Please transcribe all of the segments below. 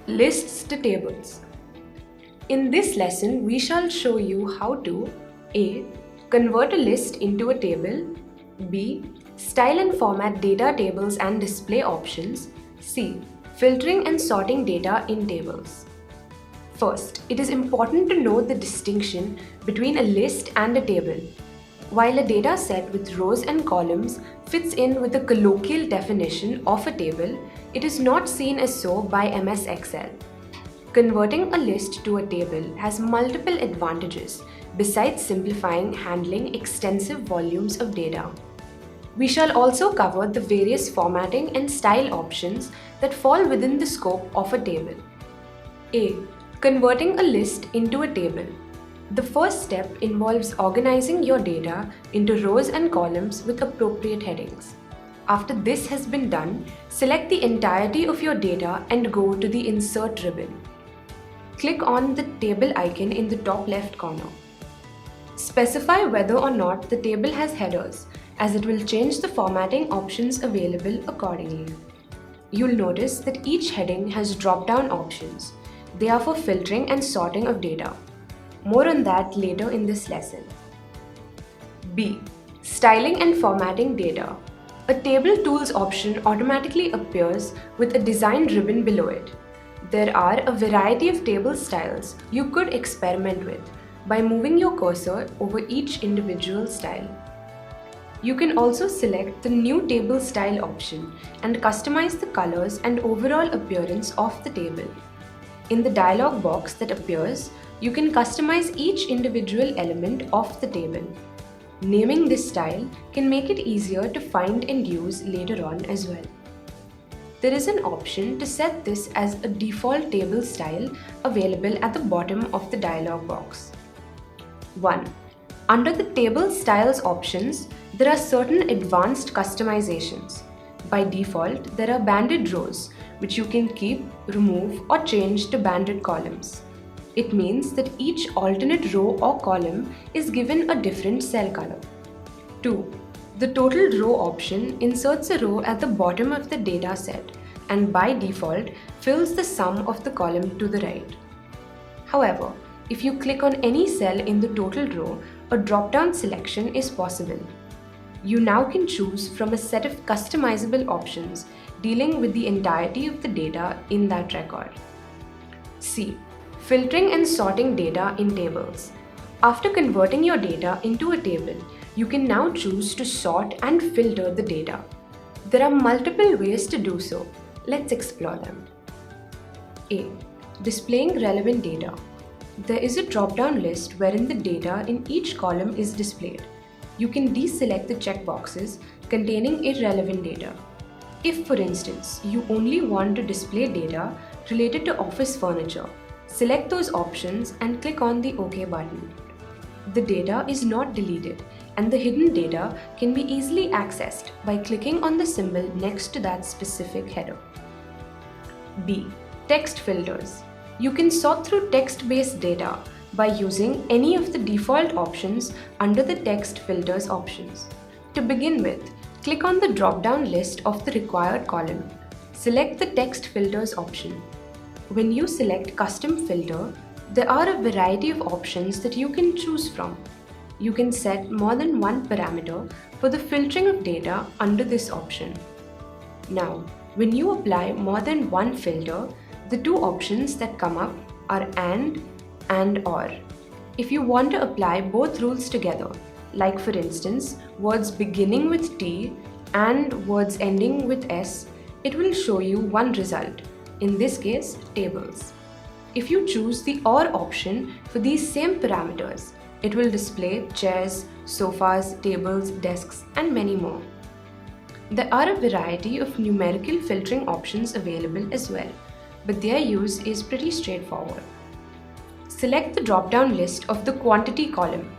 Lists to tables. In this lesson, we shall show you how to A. Convert a list into a table. B. Style and format data tables and display options. C. Filtering and sorting data in tables. First, it is important to know the distinction between a list and a table. While a data set with rows and columns fits in with the colloquial definition of a table, it is not seen as so by MS Excel. Converting a list to a table has multiple advantages besides simplifying handling extensive volumes of data. We shall also cover the various formatting and style options that fall within the scope of a table. A. Converting a list into a table. The first step involves organizing your data into rows and columns with appropriate headings. After this has been done, select the entirety of your data and go to the Insert ribbon. Click on the table icon in the top left corner. Specify whether or not the table has headers, as it will change the formatting options available accordingly. You'll notice that each heading has drop-down options. They are for filtering and sorting of data. More on that later in this lesson. B. Styling and formatting data. A Table Tools option automatically appears with a design ribbon below it. There are a variety of table styles you could experiment with by moving your cursor over each individual style. You can also select the New Table Style option and customize the colors and overall appearance of the table. In the dialog box that appears, you can customize each individual element of the table. Naming this style can make it easier to find and use later on as well. There is an option to set this as a default table style available at the bottom of the dialog box. 1. Under the Table Styles options, there are certain advanced customizations. By default, there are banded rows, which you can keep, remove, or change to banded columns. It means that each alternate row or column is given a different cell color. 2. The Total Row option inserts a row at the bottom of the data set and by default fills the sum of the column to the right. However, if you click on any cell in the total row, a drop-down selection is possible. You now can choose from a set of customizable options dealing with the entirety of the data in that record. C. Filtering and sorting data in tables. After converting your data into a table, you can now choose to sort and filter the data. There are multiple ways to do so. Let's explore them. A. Displaying relevant data. There is a drop-down list wherein the data in each column is displayed. You can deselect the checkboxes containing irrelevant data. If, for instance, you only want to display data related to office furniture, select those options and click on the OK button. The data is not deleted and the hidden data can be easily accessed by clicking on the symbol next to that specific header. B. Text filters. You can sort through text-based data by using any of the default options under the text filters options. To begin with, click on the drop-down list of the required column. Select the text filters option. When you select Custom Filter, there are a variety of options that you can choose from. You can set more than one parameter for the filtering of data under this option. Now, when you apply more than one filter, the two options that come up are and or. If you want to apply both rules together, like for instance, words beginning with T and words ending with S, it will show you one result. In this case, tables. If you choose the OR option for these same parameters, it will display chairs, sofas, tables, desks, and many more. There are a variety of numerical filtering options available as well, but their use is pretty straightforward. Select the drop-down list of the quantity column.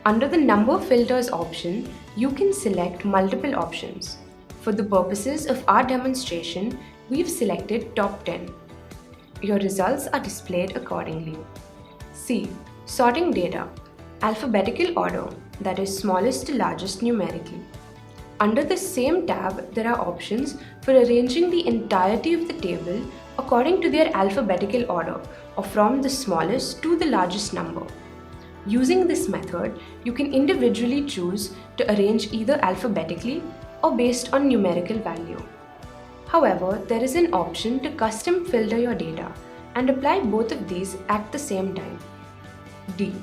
Under the number filters option, you can select multiple options. For the purposes of our demonstration, we've selected top 10. Your results are displayed accordingly. C. Sorting data. Alphabetical order, that is smallest to largest numerically. Under the same tab, there are options for arranging the entirety of the table according to their alphabetical order or from the smallest to the largest number. Using this method, you can individually choose to arrange either alphabetically or based on numerical value. However, there is an option to custom filter your data and apply both of these at the same time. D.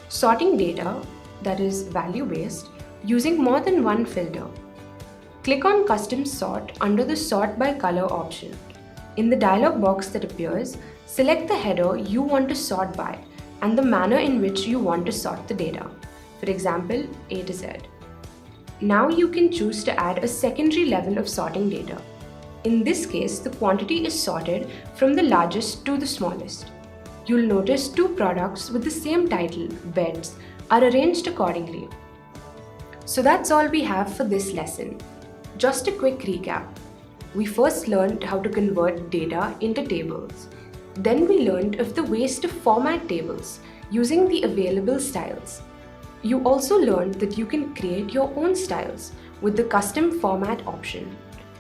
Sorting data, that is value-based, using more than one filter. Click on Custom Sort under the Sort by Color option. In the dialog box that appears, select the header you want to sort by and the manner in which you want to sort the data, for example, A to Z. Now you can choose to add a secondary level of sorting data. In this case, the quantity is sorted from the largest to the smallest. You'll notice two products with the same title, beds, are arranged accordingly. So that's all we have for this lesson. Just a quick recap. We first learned how to convert data into tables. Then we learned of the ways to format tables using the available styles. You also learned that you can create your own styles with the custom format option.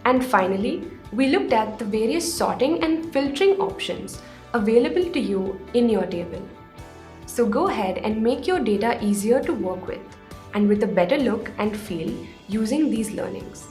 And finally, we looked at the various sorting and filtering options available to you in your table. So go ahead and make your data easier to work with and with a better look and feel using these learnings.